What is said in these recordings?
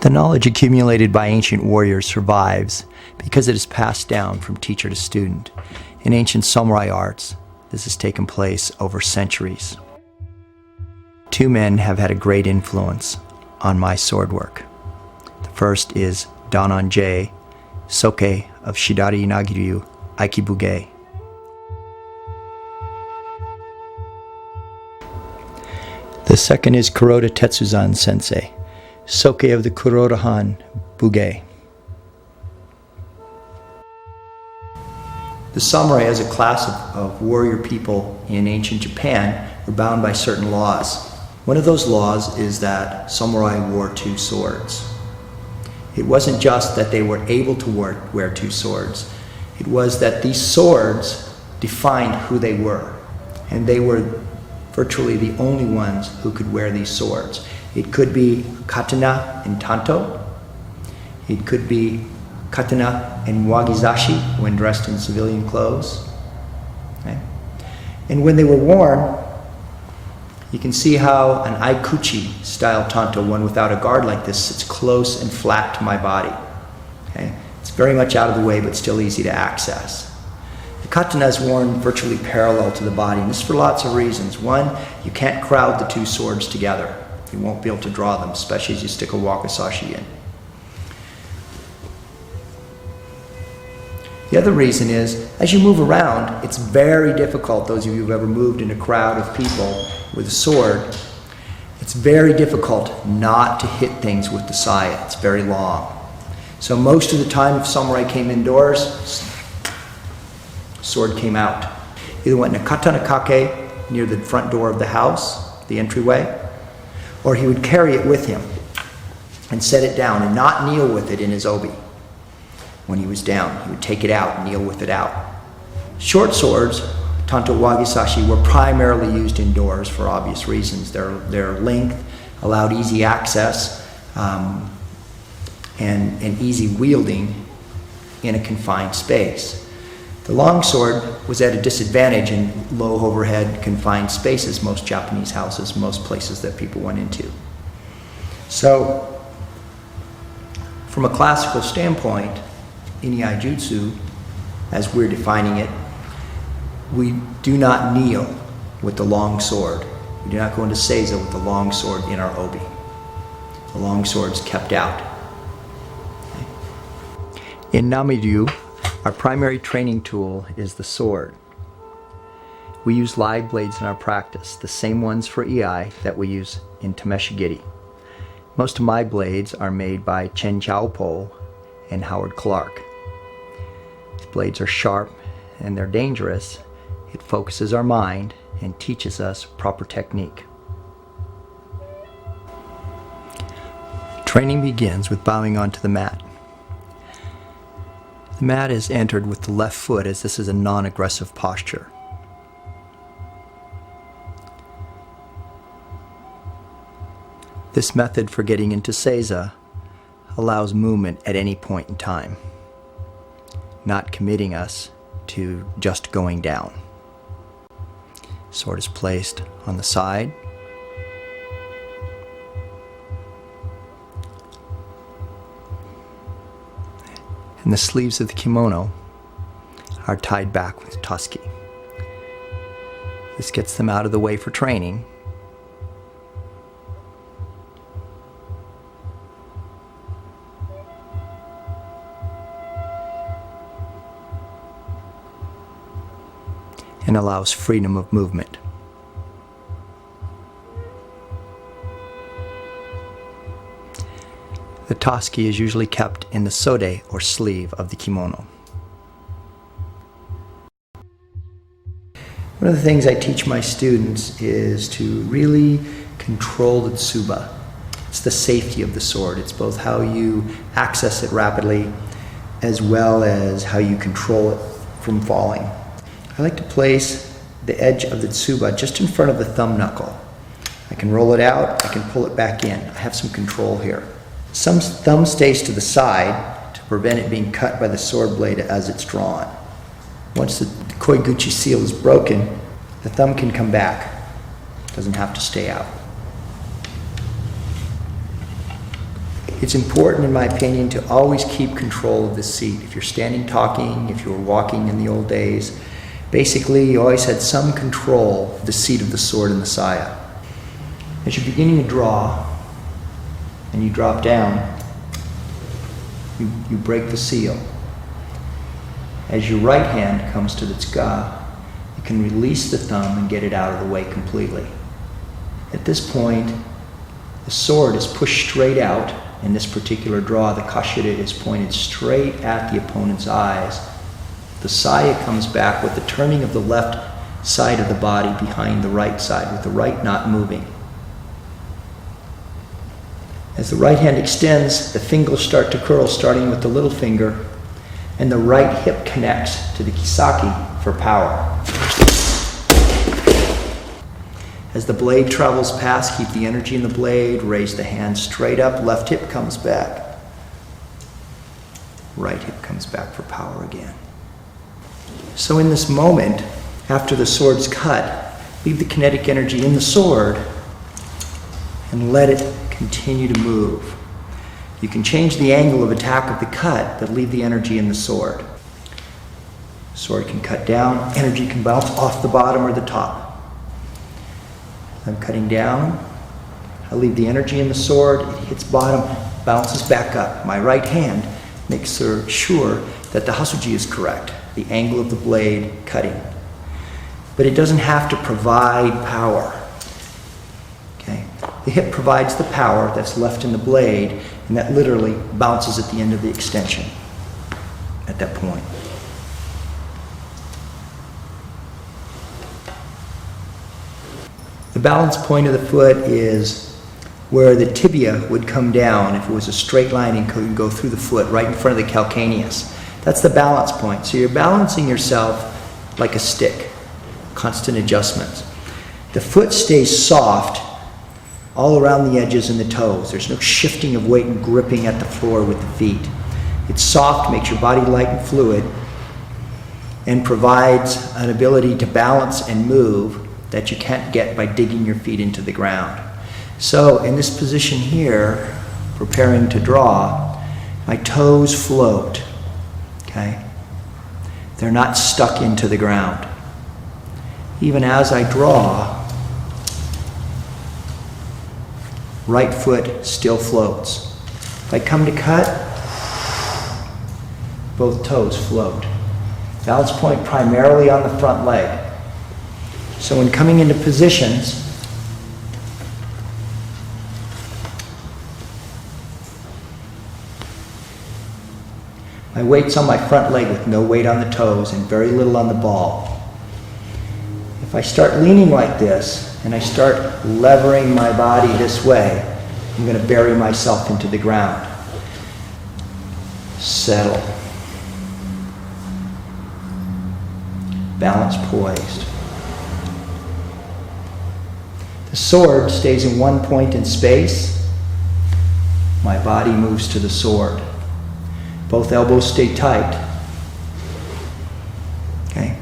The knowledge accumulated by ancient warriors survives because it is passed down from teacher to student. In ancient samurai arts, this has taken place over centuries. Two men have had a great influence on my sword work. The first is Danan-J, Soke of Shidari Inagiryu, Aikibuge. The second is Kuroda Tetsuzan Sensei, Soke of the Kuroda-Han Buge. The samurai, as a class of warrior people in ancient Japan, were bound by certain laws. One of those laws is that samurai wore two swords. It wasn't just that they were able to wear two swords. It was that these swords defined who they were. And they were virtually the only ones who could wear these swords. It could be katana and tanto. It could be katana and wakizashi when dressed in civilian clothes. Okay? And when they were worn, you can see how an aikuchi style tanto, one without a guard like this, sits close and flat to my body. Okay? It's very much out of the way, but still easy to access. The katana is worn virtually parallel to the body, and this is for lots of reasons. One, you can't crowd the two swords together. You won't be able to draw them, especially as you stick a wakizashi in. The other reason is, as you move around, it's very difficult, those of you who've ever moved in a crowd of people with a sword, it's very difficult not to hit things with the saya. It's very long. So most of the time, if samurai came indoors, sword came out. Either went in a katana kake near the front door of the house, the entryway, or he would carry it with him and set it down and not kneel with it in his obi. When he was down, he would take it out and kneel with it out. Short swords, tanto wakizashi, were primarily used indoors for obvious reasons. Their length allowed easy access and easy wielding in a confined space. The longsword was at a disadvantage in low overhead confined spaces, most Japanese houses, most places that people went into. So, from a classical standpoint, in Kenjutsu, as we're defining it, we do not kneel with the long sword. We do not go into seiza with the long sword in our obi. The long sword's kept out. In Namiryu, our primary training tool is the sword. We use live blades in our practice, the same ones for Iai that we use in Tameshigiri. Most of my blades are made by Chen Xiaopo and Howard Clark. These blades are sharp and they're dangerous. It focuses our mind and teaches us proper technique. Training begins with bowing onto the mat. The mat is entered with the left foot, as this is a non-aggressive posture. This method for getting into seiza allows movement at any point in time, not committing us to just going down. Sword is placed on the side. And the sleeves of the kimono are tied back with toski. This gets them out of the way for training. And allows freedom of movement. The toski is usually kept in the sode, or sleeve, of the kimono. One of the things I teach my students is to really control the tsuba. It's the safety of the sword. It's both how you access it rapidly as well as how you control it from falling. I like to place the edge of the tsuba just in front of the thumb knuckle. I can roll it out, I can pull it back in. I have some control here. Some thumb stays to the side to prevent it being cut by the sword blade as it's drawn. Once the koiguchi seal is broken, the thumb can come back. It doesn't have to stay out. It's important, in my opinion, to always keep control of the seat. If you're standing talking, if you were walking in the old days, basically you always had some control of the seat of the sword and the saya. As you're beginning to draw, and you drop down, you break the seal. As your right hand comes to the tsuka, you can release the thumb and get it out of the way completely. At this point, the sword is pushed straight out. In this particular draw, the kashira is pointed straight at the opponent's eyes. The saya comes back with the turning of the left side of the body behind the right side, with the right not moving. As the right hand extends, the fingers start to curl, starting with the little finger, and the right hip connects to the kisaki for power. As the blade travels past, keep the energy in the blade, raise the hand straight up, left hip comes back. Right hip comes back for power again. So in this moment, after the sword's cut, leave the kinetic energy in the sword and let it continue to move. You can change the angle of attack of the cut, but leave the energy in the sword. Sword can cut down, energy can bounce off the bottom or the top. I'm cutting down, I leave the energy in the sword, it hits bottom, bounces back up. My right hand makes sure that the hasuji is correct, the angle of the blade cutting. But it doesn't have to provide power. Okay? The hip provides the power that's left in the blade, and that literally bounces at the end of the extension at that point. The balance point of the foot is where the tibia would come down if it was a straight line and could go through the foot, right in front of the calcaneus. That's the balance point. So you're balancing yourself like a stick, constant adjustments. The foot stays soft all around the edges and the toes. There's no shifting of weight and gripping at the floor with the feet. It's soft, makes your body light and fluid, and provides an ability to balance and move that you can't get by digging your feet into the ground. So in this position here, preparing to draw, my toes float, okay? They're not stuck into the ground. Even as I draw, right foot still floats. If I come to cut, both toes float. Balance point primarily on the front leg. So when coming into positions, my weight's on my front leg with no weight on the toes and very little on the ball. If I start leaning like this and I start levering my body this way, I'm going to bury myself into the ground. Settle. Balance poised. The sword stays in one point in space. My body moves to the sword. Both elbows stay tight. Okay?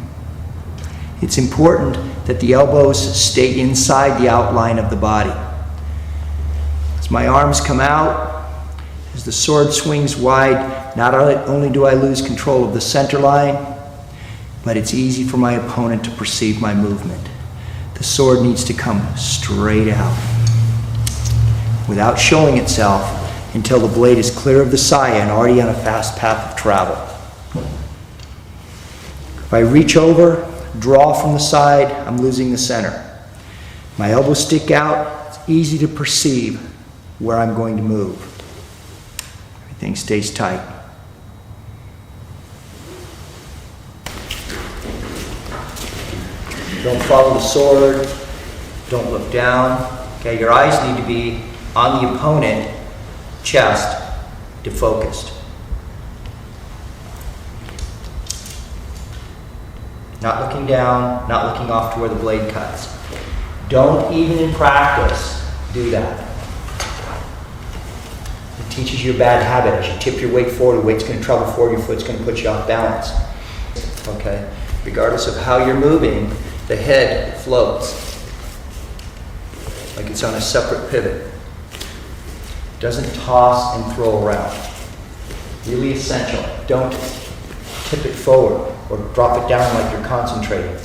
It's important that the elbows stay inside the outline of the body. As my arms come out, as the sword swings wide, not only do I lose control of the center line, but it's easy for my opponent to perceive my movement. The sword needs to come straight out without showing itself until the blade is clear of the saya and already on a fast path of travel. If I reach over, draw from the side, I'm losing the center. My elbows stick out, it's easy to perceive where I'm going to move. Everything stays tight. Don't follow the sword, don't look down. Okay, your eyes need to be on the opponent, chest, defocused. Not looking down, not looking off to where the blade cuts. Don't even in practice do that. It teaches you a bad habit. As you tip your weight forward, the weight's going to travel forward, your foot's going to put you off balance. Okay? Regardless of how you're moving, the head floats like it's on a separate pivot. Doesn't toss and throw around. Really essential. Don't tip it forward or drop it down like you're concentrating.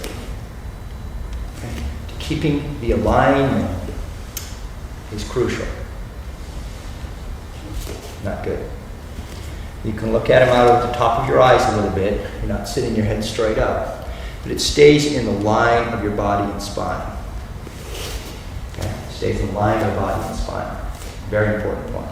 Okay. Keeping the alignment is crucial. Not good. You can look at him out of the top of your eyes a little bit. You're not sitting your head straight up. But it stays in the line of your body and spine. Okay? It stays in the line of the body and spine. Very important point.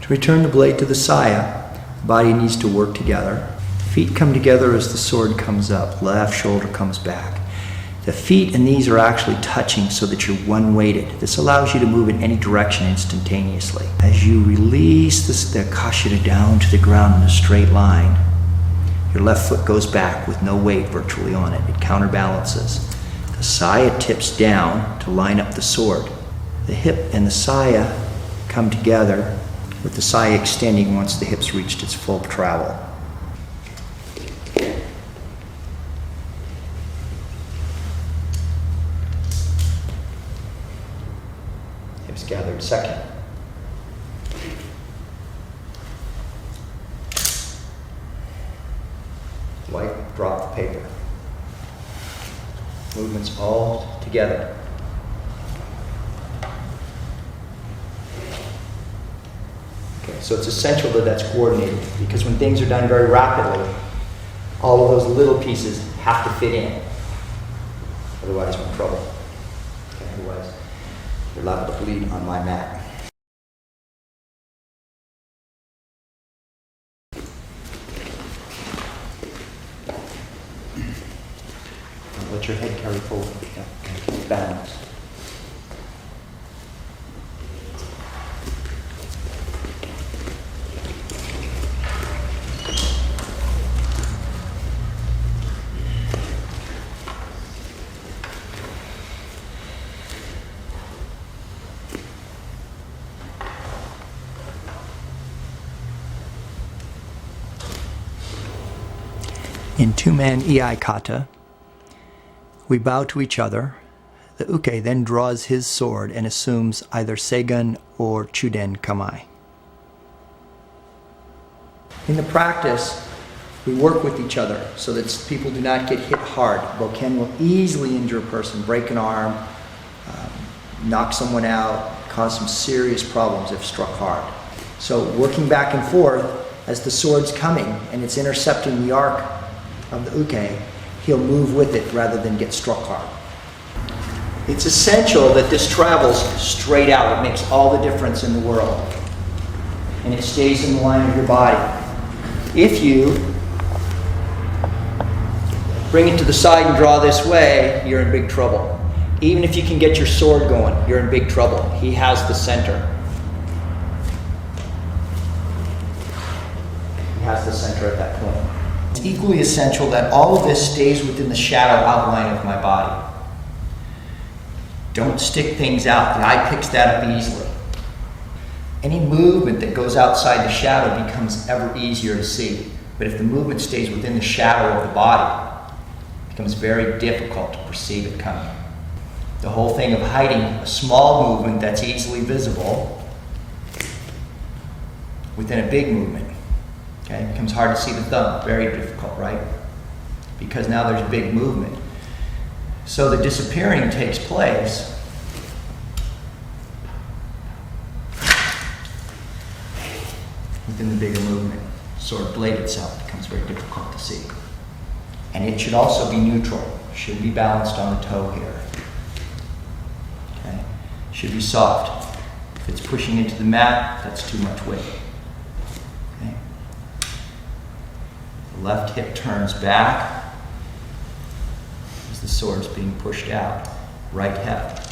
To return the blade to the saya, the body needs to work together. Feet come together as the sword comes up. Left shoulder comes back. The feet and knees are actually touching so that you're one-weighted. This allows you to move in any direction instantaneously. As you release the kashira down to the ground in a straight line, your left foot goes back with no weight virtually on it. It counterbalances. The saya tips down to line up the sword. The hip and the saya come together with the saya extending once the hips reached its full travel. Hips gathered second. Wipe, drop the paper. Movements all together. Okay, so it's essential that that's coordinated, because when things are done very rapidly, all of those little pieces have to fit in. Otherwise, we're in trouble. Okay, otherwise, you're liable to bleed on my mat. Let your head carry forward. Yeah, okay. Balance. In two-man iai kata, we bow to each other. The uke then draws his sword and assumes either seigun or chuden kamai. In the practice, we work with each other so that people do not get hit hard. Bokken will easily injure a person, break an arm, knock someone out, cause some serious problems if struck hard. So working back and forth as the sword's coming and it's intercepting the arc of the uke, he'll move with it rather than get struck hard. It's essential that this travels straight out. It makes all the difference in the world. And it stays in the line of your body. If you bring it to the side and draw this way, you're in big trouble. Even if you can get your sword going, you're in big trouble. He has the center. He has the center at that point. It's equally essential that all of this stays within the shadow outline of my body. Don't stick things out. The eye picks that up easily. Any movement that goes outside the shadow becomes ever easier to see. But if the movement stays within the shadow of the body, it becomes very difficult to perceive it coming. The whole thing of hiding a small movement that's easily visible within a big movement. Okay, it becomes hard to see the thumb. Very difficult, right? Because now there's big movement. So the disappearing takes place within the bigger movement. Sword blade itself becomes very difficult to see. And it should also be neutral. Should be balanced on the toe here. Okay? Should be soft. If it's pushing into the mat, that's too much weight. Okay? The left hip turns back as the sword's being pushed out. Right hip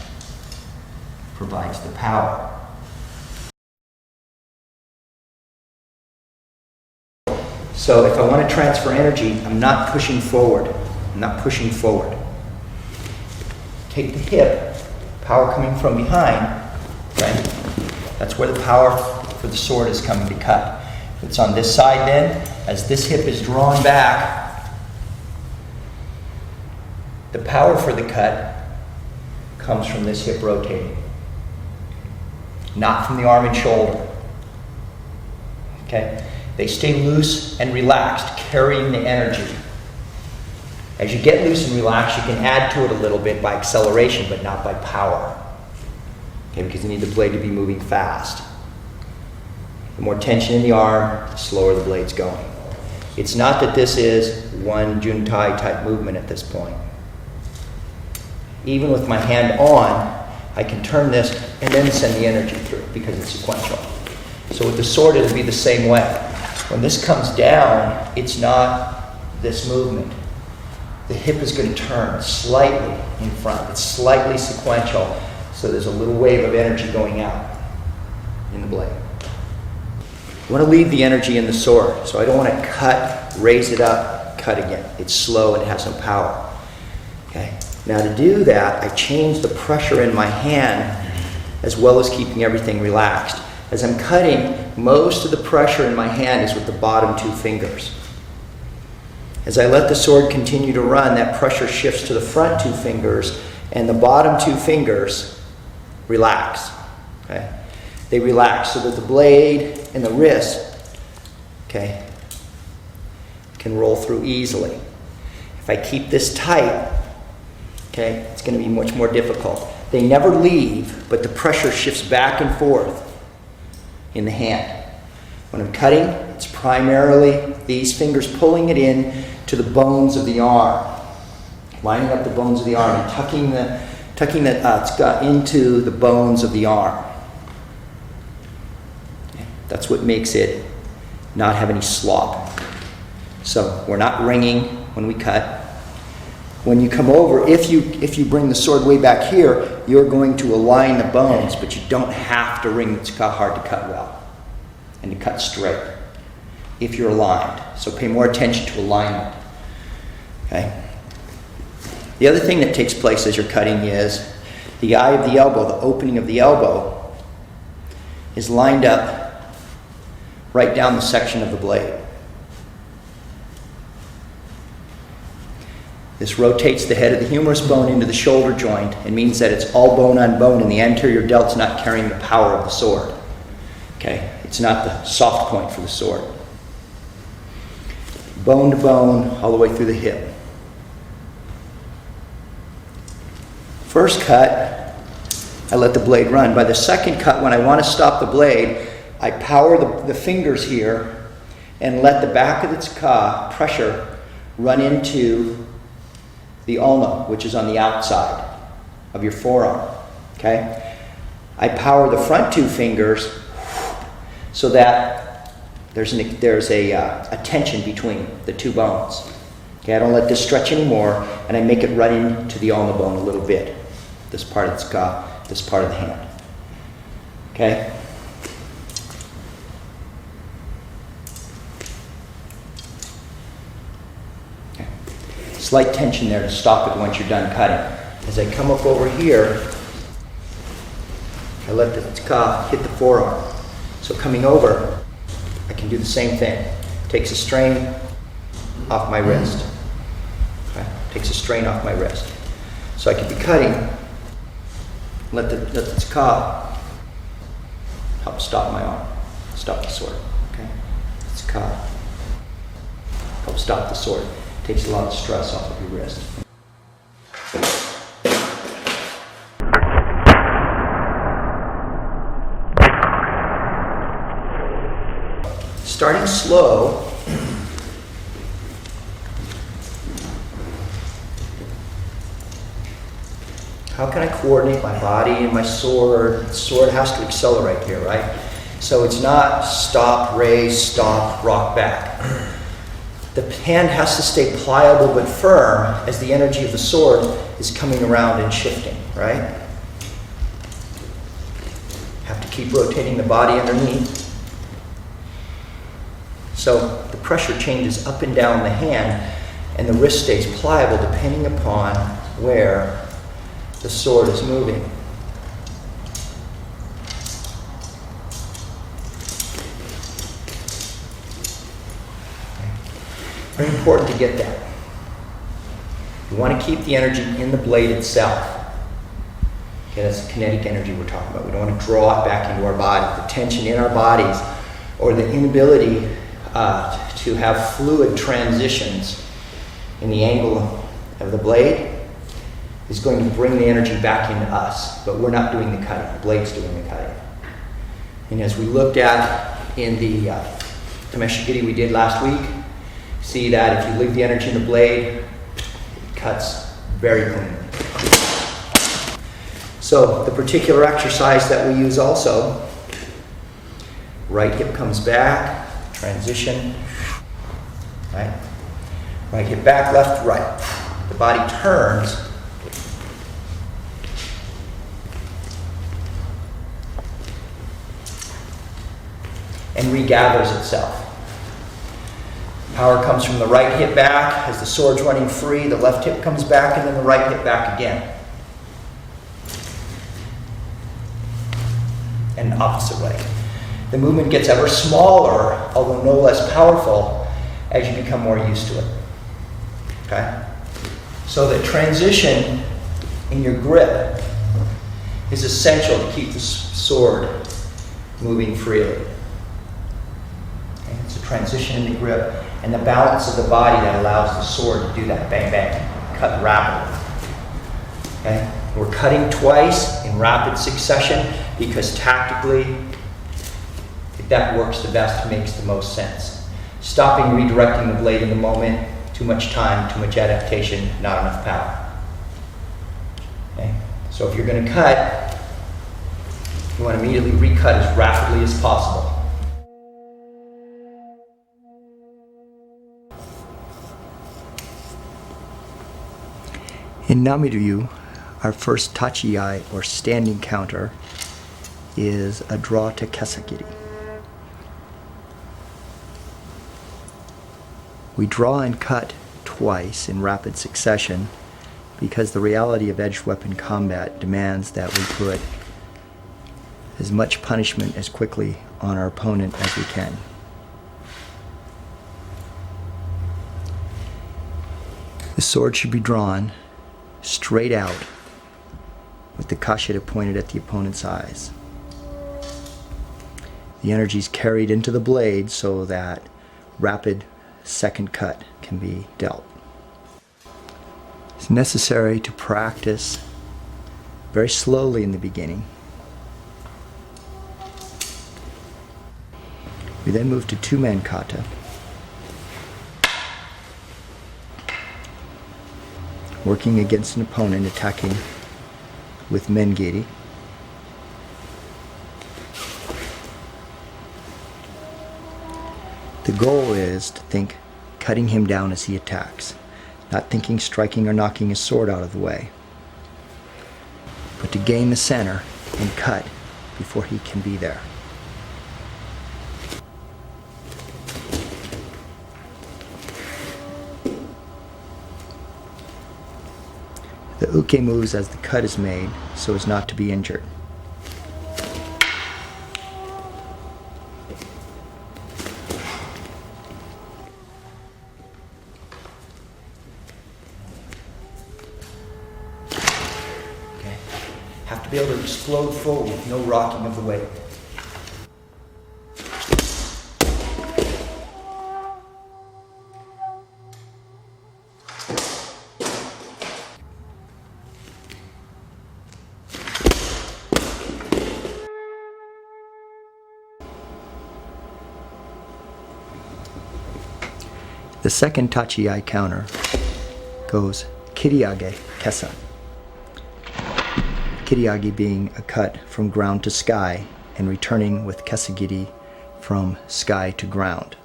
provides the power. So if I want to transfer energy, I'm not pushing forward. I'm not pushing forward. Take the hip, power coming from behind, right? That's where the power for the sword is coming to cut. If it's on this side then, as this hip is drawn back, the power for the cut comes from this hip rotating, not from the arm and shoulder. Okay? They stay loose and relaxed, carrying the energy. As you get loose and relaxed, you can add to it a little bit by acceleration, but not by power. Okay? Because you need the blade to be moving fast. The more tension in the arm, the slower the blade's going. It's not that this is one Juntai type movement at this point. Even with my hand on, I can turn this and then send the energy through because it's sequential. So with the sword, it'll be the same way. When this comes down, it's not this movement. The hip is going to turn slightly in front. It's slightly sequential, so there's a little wave of energy going out in the blade. I want to leave the energy in the sword, so I don't want to cut, raise it up, cut again. It's slow and it has no power. Okay? Now to do that, I change the pressure in my hand as well as keeping everything relaxed. As I'm cutting, most of the pressure in my hand is with the bottom two fingers. As I let the sword continue to run, that pressure shifts to the front two fingers, and the bottom two fingers relax. Okay? They relax so that the blade and the wrist, okay, can roll through easily. If I keep this tight, okay, it's going to be much more difficult. They never leave, but the pressure shifts back and forth in the hand. When I'm cutting, it's primarily these fingers pulling it in to the bones of the arm, lining up the bones of the arm and tucking the into the bones of the arm. Okay. That's what makes it not have any slop. So we're not wringing when we cut. When you come over, if you bring the sword way back here, you're going to align the bones, but you don't have to wring. It's hard to cut well and to cut straight if you're aligned. So pay more attention to alignment. Okay. The other thing that takes place as you're cutting is the eye of the elbow, the opening of the elbow, is lined up right down the section of the blade. This rotates the head of the humerus bone into the shoulder joint and means that it's all bone on bone and the anterior delt's not carrying the power of the sword. Okay? It's not the soft point for the sword. Bone to bone, all the way through the hip. First cut, I let the blade run. By the second cut, when I want to stop the blade, I power the fingers here and let the back of its pressure run into the ulna, which is on the outside of your forearm. Okay? I power the front two fingers so that there's a tension between the two bones. Okay, I don't let this stretch anymore, and I make it run into the ulna bone a little bit. This part of this part of the hand. Okay? Slight tension there to stop it once you're done cutting. As I come up over here, I let the ka hit the forearm. So coming over, I can do the same thing. Takes a strain off my wrist. Okay? Takes a strain off my wrist. So I can be cutting, let the ka help stop my arm, stop the sword. Okay? It's ka. Help stop the sword. Takes a lot of stress off of your wrist. Starting slow, how can I coordinate my body and my sword? The sword has to accelerate here, right? So it's not stop, raise, stop, rock back. The hand has to stay pliable but firm as the energy of the sword is coming around and shifting, right? Have to keep rotating the body underneath. So the pressure changes up and down the hand, and the wrist stays pliable depending upon where the sword is moving. Very important to get that. You want to keep the energy in the blade itself. Okay, that's the kinetic energy we're talking about. We don't want to draw it back into our body. The tension in our bodies, or the inability to have fluid transitions in the angle of the blade, is going to bring the energy back into us. But we're not doing the cutting. The blade's doing the cutting. And as we looked at in the Tameshigiri we did last week, see that if you leave the energy in the blade, it cuts very cleanly. So the particular exercise that we use also, right hip comes back, transition, right? Right hip back, left, right. The body turns. And regathers itself. Power comes from the right hip back as the sword's running free, the left hip comes back, and then the right hip back again. And opposite way. The movement gets ever smaller, although no less powerful, as you become more used to it. Okay? So the transition in your grip is essential to keep the sword moving freely. Okay? It's a transition in the grip and the balance of the body that allows the sword to do that bang bang, cut rapidly. Okay? We're cutting twice in rapid succession because tactically that works the best, makes the most sense. Stopping, redirecting the blade in the moment, too much time, too much adaptation, not enough power. Okay? So if you're going to cut, you want to immediately recut as rapidly as possible. In Namiryu, our first tachi-ai, or standing counter, is a draw to kesagiri. We draw and cut twice in rapid succession because the reality of edged weapon combat demands that we put as much punishment as quickly on our opponent as we can. The sword should be drawn straight out with the kashida pointed at the opponent's eyes. The energy is carried into the blade so that rapid second cut can be dealt. It's necessary to practice very slowly in the beginning. We then move to two-man kata. Working against an opponent attacking with mengiri. The goal is to think cutting him down as he attacks, not thinking striking or knocking his sword out of the way, but to gain the center and cut before he can be there. The uke moves as the cut is made so as not to be injured. Okay. Have to be able to explode forward with no rocking of the weight. The second tachi-ai counter goes kiriage kesa. Kiriage being a cut from ground to sky and returning with kesagiri from sky to ground.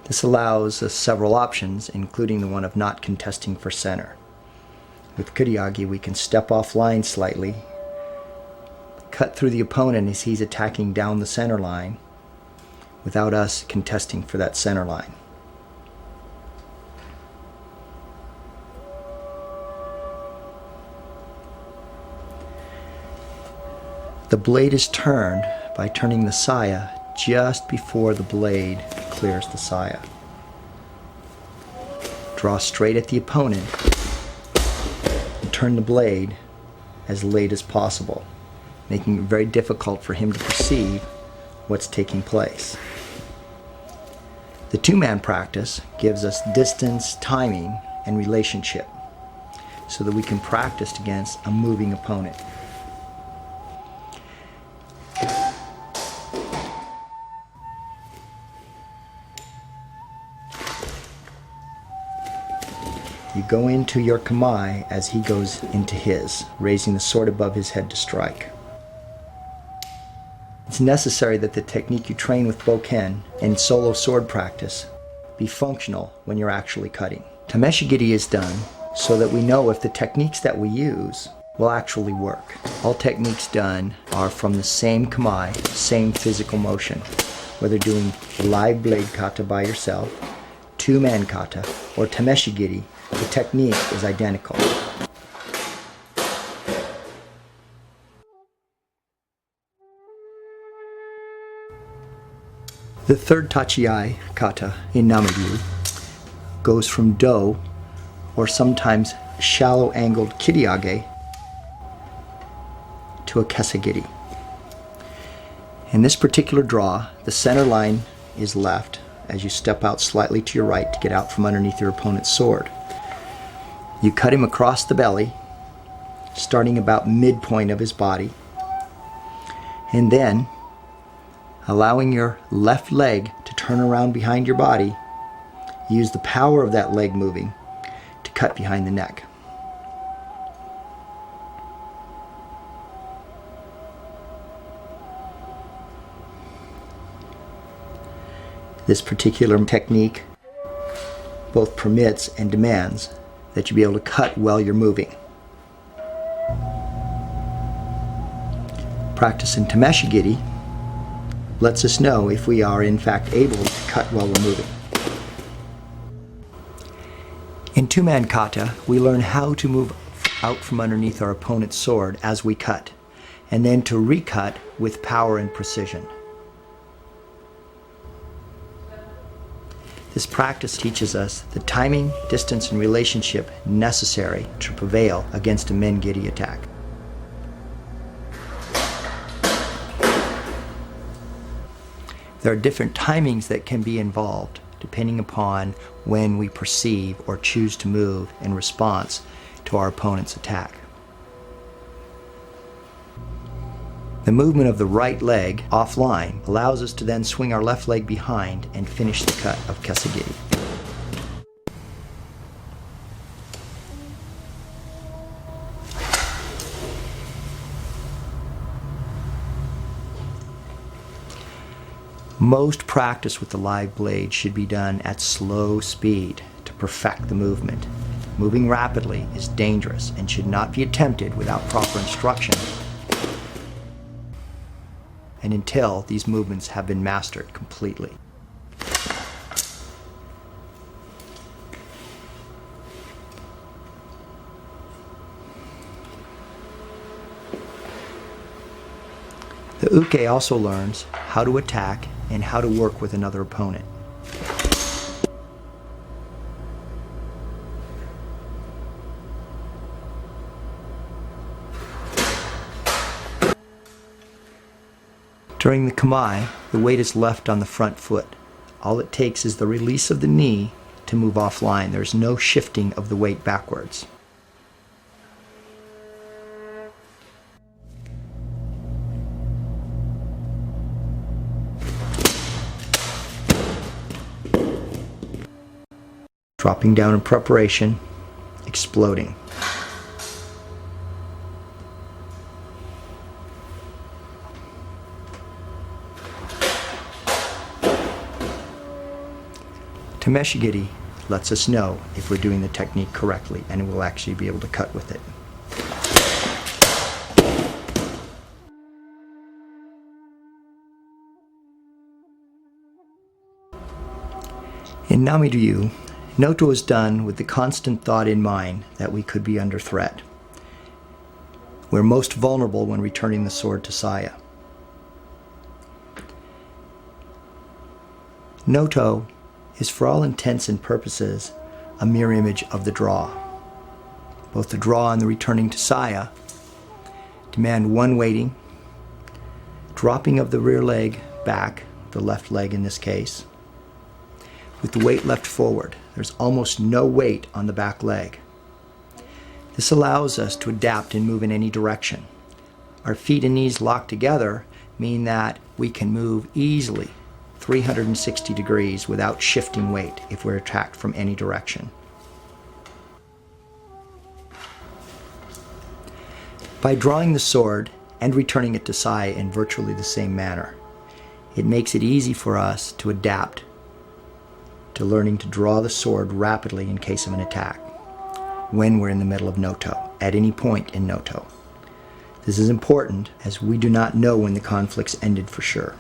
This allows us several options, including the one of not contesting for center. With kiriage, we can step off line slightly, cut through the opponent as he's attacking down the center line, without us contesting for that center line. The blade is turned by turning the saya just before the blade clears the saya. Draw straight at the opponent and turn the blade as late as possible, making it very difficult for him to perceive what's taking place. The two-man practice gives us distance, timing, and relationship so that we can practice against a moving opponent. You go into your kamae as he goes into his, raising the sword above his head to strike. It's necessary that the technique you train with bokken and solo sword practice be functional when you're actually cutting. Tameshigiri is done so that we know if the techniques that we use will actually work. All techniques done are from the same kamae, same physical motion, whether doing live blade kata by yourself, two-man kata, or tameshigiri. The technique is identical. The third tachiai kata in Namiryu goes from do, or sometimes shallow angled kiriage, to a kesagiri. In this particular draw, the center line is left as you step out slightly to your right to get out from underneath your opponent's sword. You cut him across the belly, starting about midpoint of his body, and then allowing your left leg to turn around behind your body, use the power of that leg moving to cut behind the neck. This particular technique both permits and demands that you be able to cut while you're moving. Practice in tameshigiri lets us know if we are in fact able to cut while we're moving. In two-man kata, we learn how to move out from underneath our opponent's sword as we cut, and then to recut with power and precision. This practice teaches us the timing, distance, and relationship necessary to prevail against a mengiri attack. There are different timings that can be involved depending upon when we perceive or choose to move in response to our opponent's attack. The movement of the right leg offline allows us to then swing our left leg behind and finish the cut of kesagiri. Most practice with the live blade should be done at slow speed to perfect the movement. Moving rapidly is dangerous and should not be attempted without proper instruction and until these movements have been mastered completely. The uke also learns how to attack and how to work with another opponent. During the kamae, the weight is left on the front foot. All it takes is the release of the knee to move offline. There's no shifting of the weight backwards. Dropping down in preparation, exploding. Tameshigiri lets us know if we're doing the technique correctly, and we'll actually be able to cut with it. In Namiryu, Noto is done with the constant thought in mind that we could be under threat. We're most vulnerable when returning the sword to saya. Noto is for all intents and purposes a mirror image of the draw. Both the draw and the returning to saya demand one weighting, dropping of the rear leg back, the left leg in this case, with the weight left forward. There's almost no weight on the back leg. This allows us to adapt and move in any direction. Our feet and knees locked together mean that we can move easily 360 degrees without shifting weight if we're attacked from any direction. By drawing the sword and returning it to Sai in virtually the same manner, it makes it easy for us to adapt to learning to draw the sword rapidly in case of an attack when we're in the middle of Noto, at any point in Noto. This is important as we do not know when the conflict's ended for sure,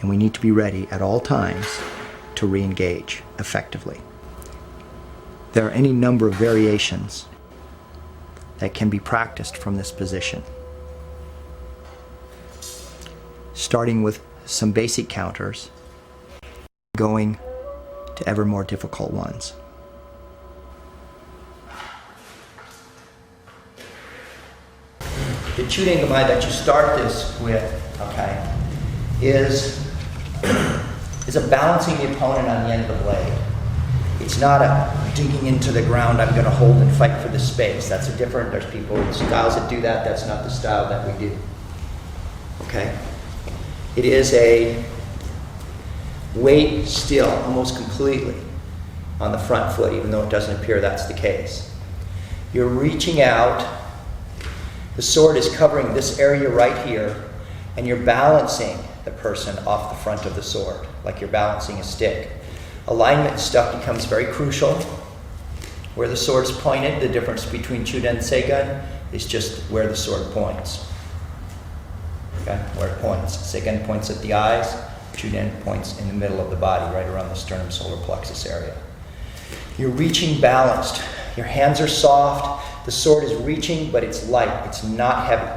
and we need to be ready at all times to re-engage effectively. There are any number of variations that can be practiced from this position, starting with some basic counters, going to ever more difficult ones. The chudengamai that you start this with, okay, is a balancing the opponent on the end of the blade. It's not a digging into the ground, I'm going to hold and fight for the space. That's a different, there's styles that do that. That's not the style that we do. Okay? It is a weight still almost completely on the front foot, even though it doesn't appear that's the case. You're reaching out, the sword is covering this area right here, and you're balancing the person off the front of the sword, like you're balancing a stick. Alignment stuff becomes very crucial. Where the sword is pointed, the difference between Chuden and Seigen is just where the sword points. Okay, where it points. Seigen points at the eyes, Chuden points in the middle of the body, right around the sternum solar plexus area. You're reaching balanced. Your hands are soft. The sword is reaching, but it's light. It's not heavy.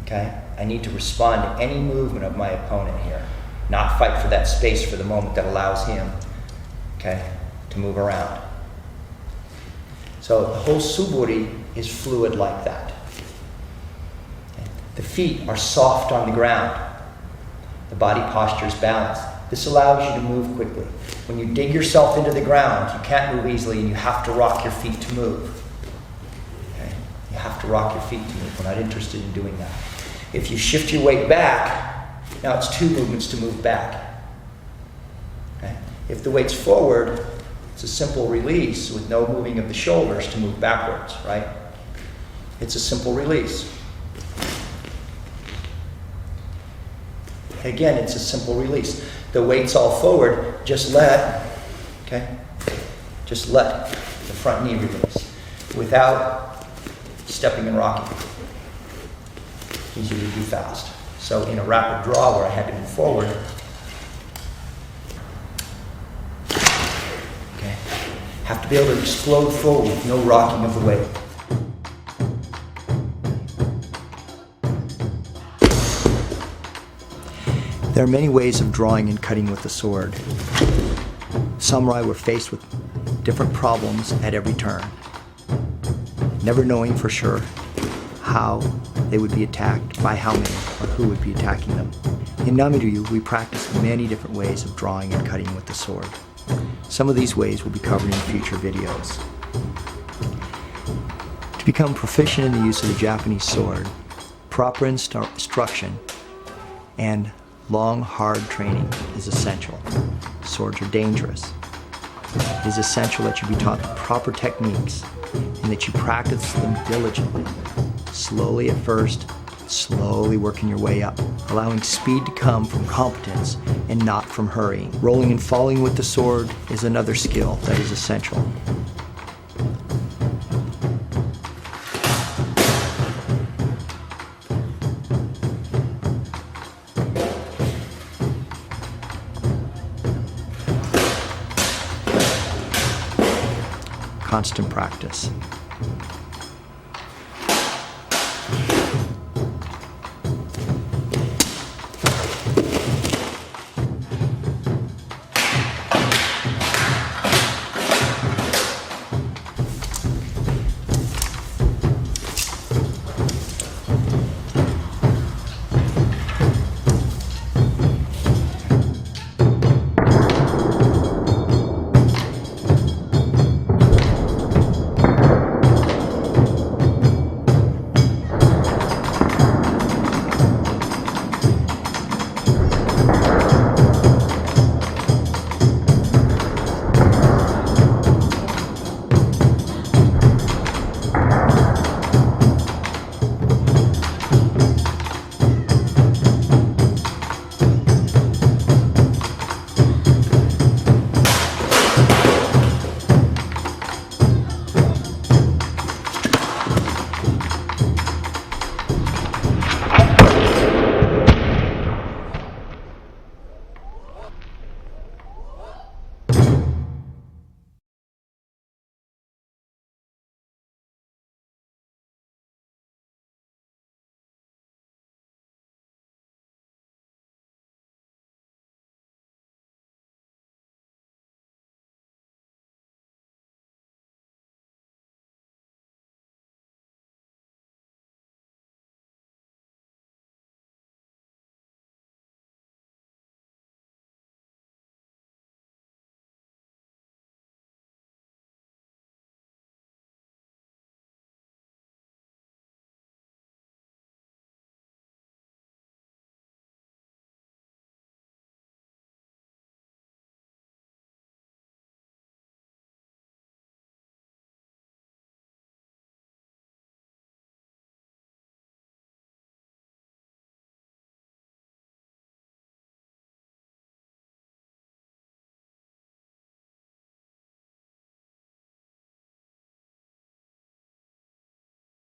Okay? I need to respond to any movement of my opponent here. Not fight for that space for the moment that allows him, okay, to move around. So the whole suburi is fluid like that. Okay? The feet are soft on the ground. The body posture is balanced. This allows you to move quickly. When you dig yourself into the ground, you can't move easily and you have to rock your feet to move. Okay? You have to rock your feet to move. We're not interested in doing that. If you shift your weight back, now it's two movements to move back. Okay? If the weight's forward, it's a simple release with no moving of the shoulders to move backwards, right? It's a simple release. Again, it's a simple release. The weight's all forward, just let the front knee release without stepping and rocking. Easy to do fast. So in a rapid draw where I had to move forward, okay, have to be able to explode forward with no rocking of the weight. There are many ways of drawing and cutting with the sword. Samurai were faced with different problems at every turn, never knowing for sure how they would be attacked, by how many, or who would be attacking them. In Namiryu, we practice many different ways of drawing and cutting with the sword. Some of these ways will be covered in future videos. To become proficient in the use of the Japanese sword, proper instruction and long, hard training is essential. Swords are dangerous. It is essential that you be taught the proper techniques and that you practice them diligently. Slowly at first, slowly working your way up, allowing speed to come from competence and not from hurrying. Rolling and falling with the sword is another skill that is essential. Constant practice.